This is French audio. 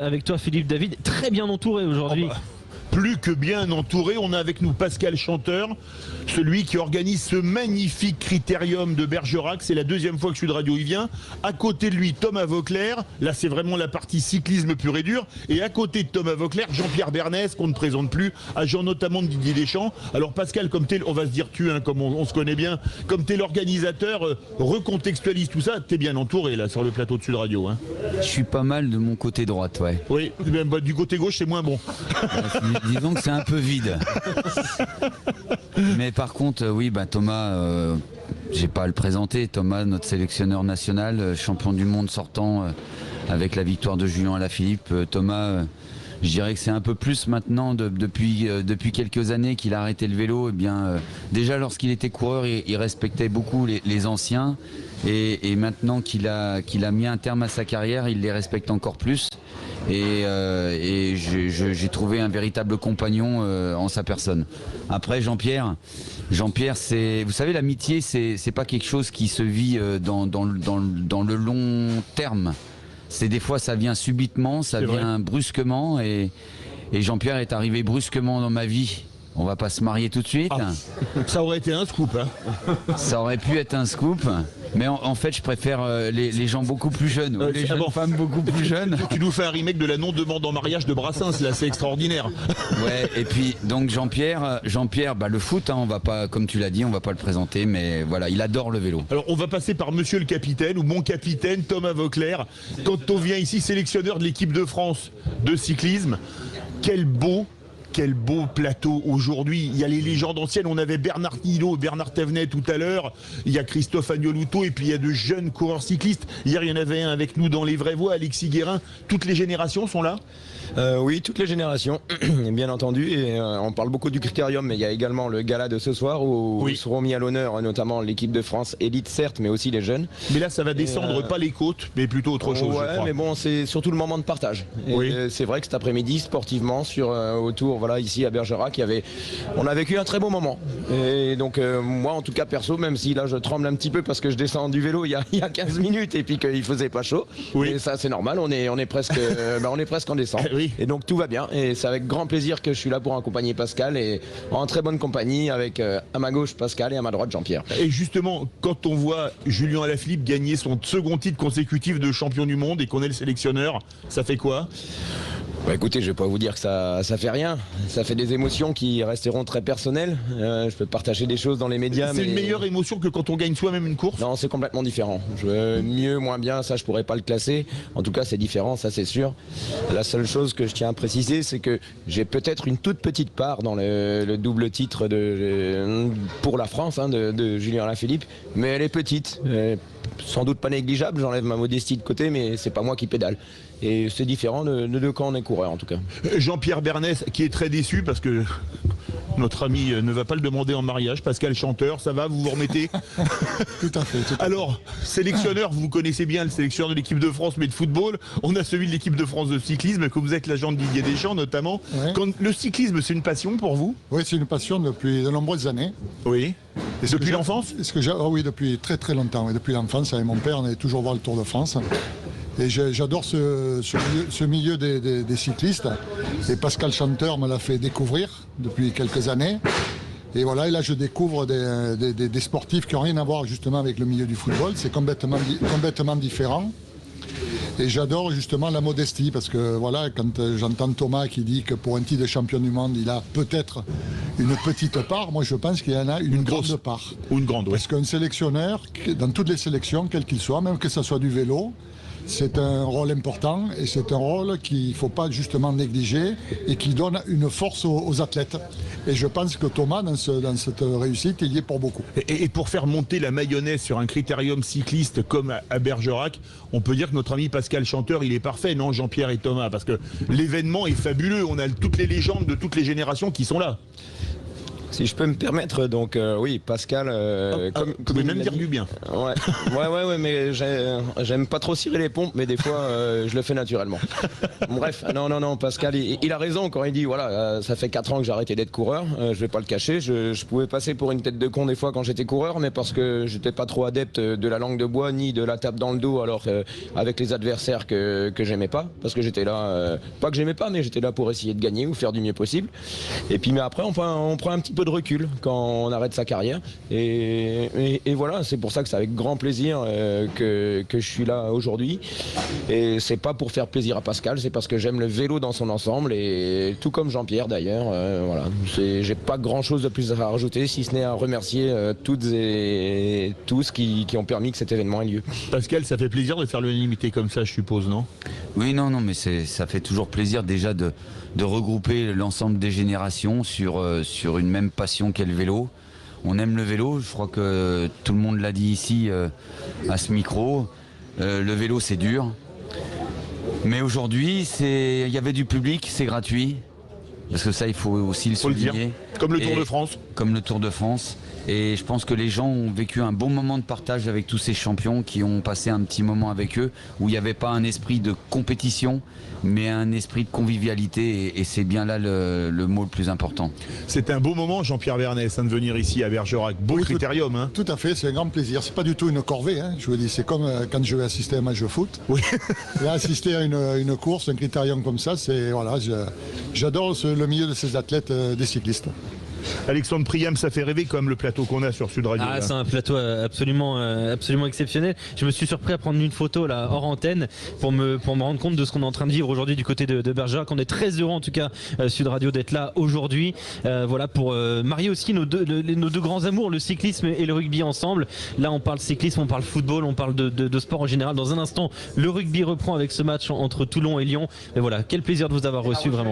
Avec toi Philippe David, très bien entouré aujourd'hui. Plus que bien entouré, on a avec nous Pascal Chanteur, celui qui organise ce magnifique critérium de Bergerac. C'est la deuxième fois que Sud Radio y vient. À côté de lui, Thomas Vauclair. Là, c'est vraiment la partie cyclisme pur et dur. Et à côté de Thomas Vauclair, Jean-Pierre Bernès, qu'on ne présente plus, agent notamment de Didier Deschamps. Alors Pascal, comme t'es, on va se dire tu, comme on se connaît bien, comme t'es l'organisateur, recontextualise tout ça. T'es bien entouré là sur le plateau de Sud Radio. Je suis pas mal de mon côté droite, ouais. Oui, du côté gauche, c'est moins bon. Disons que c'est un peu vide. Mais par contre, oui, Thomas, j'ai pas à le présenter. Thomas, notre sélectionneur national, champion du monde sortant avec la victoire de Julien Alaphilippe. Thomas, je dirais que c'est un peu plus maintenant, depuis quelques années qu'il a arrêté le vélo. Eh bien, déjà lorsqu'il était coureur, il respectait beaucoup les anciens. Et maintenant qu'il a mis un terme à sa carrière, il les respecte encore plus. Et j'ai trouvé un véritable compagnon en sa personne. Après Jean-Pierre, c'est, vous savez, l'amitié, c'est pas quelque chose qui se vit dans le long terme. C'est des fois ça vient subitement, ça vient brusquement, et Jean-Pierre est arrivé brusquement dans ma vie. On va pas se marier tout de suite. Ça aurait été un scoop. Ça aurait pu être un scoop. Mais en fait, je préfère les gens beaucoup plus jeunes, les jeunes femmes beaucoup plus jeunes. Tu nous fais un remake de la non-demande en mariage de Brassens, là, c'est extraordinaire. Ouais, et puis donc Jean-Pierre, le foot, on va pas, comme tu l'as dit, on va pas le présenter, mais voilà, il adore le vélo. Alors on va passer par monsieur le capitaine, ou mon capitaine, Thomas Vauclair. Quand on vient ici, sélectionneur de l'équipe de France de cyclisme, quel beau plateau aujourd'hui. Il y a les légendes anciennes, on avait Bernard Hinault, Bernard Thévenet tout à l'heure, il y a Christophe Agnolouto, et puis il y a de jeunes coureurs cyclistes. Hier il y en avait un avec nous dans les vraies voies, Alexis Guérin. Toutes les générations sont là? Oui, toutes les générations, bien entendu, et on parle beaucoup du critérium, mais il y a également le gala de ce soir où seront mis à l'honneur notamment l'équipe de France élite certes, mais aussi les jeunes. Mais là ça va descendre pas les côtes, mais plutôt autre chose. Ouais, je crois. Mais bon, c'est surtout le moment de partage. C'est vrai que cet après-midi, sportivement, autour, voilà, ici à Bergerac, on a vécu un très beau moment. Et donc moi, en tout cas perso, même si là je tremble un petit peu parce que je descends du vélo il y a 15 minutes et puis qu'il faisait pas chaud. Et ça c'est normal, on est presque en descente. Et donc tout va bien, et c'est avec grand plaisir que je suis là pour accompagner Pascal, et en très bonne compagnie avec à ma gauche Pascal et à ma droite Jean-Pierre. Et justement, quand on voit Julien Alaphilippe gagner son second titre consécutif de champion du monde et qu'on est le sélectionneur, ça fait quoi? Écoutez, je vais pas vous dire que ça fait rien. Ça fait des émotions qui resteront très personnelles. Je peux partager des choses dans les médias. C'est une meilleure émotion que quand on gagne soi-même une course? Non, c'est complètement différent. Mieux, moins bien, ça je pourrais pas le classer. En tout cas, c'est différent, ça c'est sûr. La seule chose que je tiens à préciser, c'est que j'ai peut-être une toute petite part dans le double titre pour la France de Julien Alaphilippe, mais elle est petite. Sans doute pas négligeable, j'enlève ma modestie de côté, mais c'est pas moi qui pédale. Et c'est différent de quand on est coureur en tout cas. Jean-Pierre Bernès qui est très déçu parce que notre ami ne va pas le demander en mariage. Pascal Chanteur, ça va, vous vous remettez? Tout à fait. Alors, sélectionneur, vous connaissez bien le sélectionneur de l'équipe de France mais de football. On a celui de l'équipe de France de cyclisme, que vous êtes l'agent de Didier Deschamps notamment. Ouais. Quand le cyclisme, c'est une passion pour vous? Oui, c'est une passion depuis de nombreuses années. Oui. Depuis l'enfance? Oui, depuis très très longtemps. Et depuis l'enfance, avec mon père, on allait toujours voir le Tour de France. Et j'adore ce milieu des cyclistes. Et Pascal Chanteur me l'a fait découvrir depuis quelques années. Et voilà, et là je découvre des sportifs qui n'ont rien à voir justement avec le milieu du football. C'est complètement différent. Et j'adore justement la modestie, parce que voilà, quand j'entends Thomas qui dit que pour un titre de champion du monde, il a peut-être une petite part, moi je pense qu'il y en a une grande part. Ou une grande, oui. Parce qu'un sélectionneur, dans toutes les sélections, quel qu'il soit, même que ce soit du vélo, c'est un rôle important, et c'est un rôle qu'il ne faut pas justement négliger et qui donne une force aux athlètes. Et je pense que Thomas, dans cette réussite, il y est pour beaucoup. Et pour faire monter la mayonnaise sur un critérium cycliste comme à Bergerac, on peut dire que notre ami Pascal Chanteur, il est parfait, non, Jean-Pierre et Thomas? Parce que l'événement est fabuleux, on a toutes les légendes de toutes les générations qui sont là. Si je peux me permettre, donc oui, Pascal. Vous pouvez même dire du bien. Ouais, mais j'aime pas trop cirer les pompes, mais des fois je le fais naturellement. Bref, non, Pascal, il a raison quand il dit voilà, ça fait 4 ans que j'ai arrêté d'être coureur. Je vais pas le cacher, je pouvais passer pour une tête de con des fois quand j'étais coureur, mais parce que j'étais pas trop adepte de la langue de bois ni de la tape dans le dos, alors avec les adversaires que j'aimais pas, parce que j'étais là, pas que j'aimais pas, mais j'étais là pour essayer de gagner ou faire du mieux possible. Et puis mais après on prend un petit peu de recul quand on arrête sa carrière et voilà, c'est pour ça que c'est avec grand plaisir que je suis là aujourd'hui, et c'est pas pour faire plaisir à Pascal, c'est parce que j'aime le vélo dans son ensemble, et tout comme Jean-Pierre d'ailleurs, voilà, j'ai pas grand chose de plus à rajouter si ce n'est à remercier toutes et tous qui ont permis que cet événement ait lieu. Pascal, ça fait plaisir de faire l'unanimité comme ça, je suppose, non? Oui, non, mais ça fait toujours plaisir déjà de regrouper l'ensemble des générations sur une même passion qu'est le vélo. On aime le vélo, je crois que tout le monde l'a dit ici à ce micro. Le vélo, c'est dur. Mais aujourd'hui, il y avait du public, c'est gratuit. Parce que ça, il faut aussi le souligner. Comme le Tour de France. Comme le Tour de France. Et je pense que les gens ont vécu un bon moment de partage avec tous ces champions qui ont passé un petit moment avec eux, où il n'y avait pas un esprit de compétition, mais un esprit de convivialité. Et c'est bien là le mot le plus important. C'est un beau moment, Jean-Pierre Vernès, de venir ici à Bergerac. Beau critérium. Hein. Tout à fait, c'est un grand plaisir. C'est pas du tout une corvée. Hein. Je vous dis, c'est comme quand je vais assister à un match de foot. Oui. Là, assister à une course, un critérium comme ça, c'est voilà, j'adore le milieu de ces athlètes, des cyclistes. Alexandre Priam, ça fait rêver quand même le plateau qu'on a sur Sud Radio. Ah, c'est un plateau absolument exceptionnel. Je me suis surpris à prendre une photo là hors antenne pour me rendre compte de ce qu'on est en train de vivre aujourd'hui du côté de Bergerac. On est très heureux en tout cas Sud Radio d'être là aujourd'hui. Voilà, pour marier aussi nos deux grands amours, le cyclisme et le rugby ensemble. Là on parle cyclisme, on parle football, on parle de sport en général. Dans un instant, le rugby reprend avec ce match entre Toulon et Lyon. Et voilà, quel plaisir de vous avoir reçu vraiment.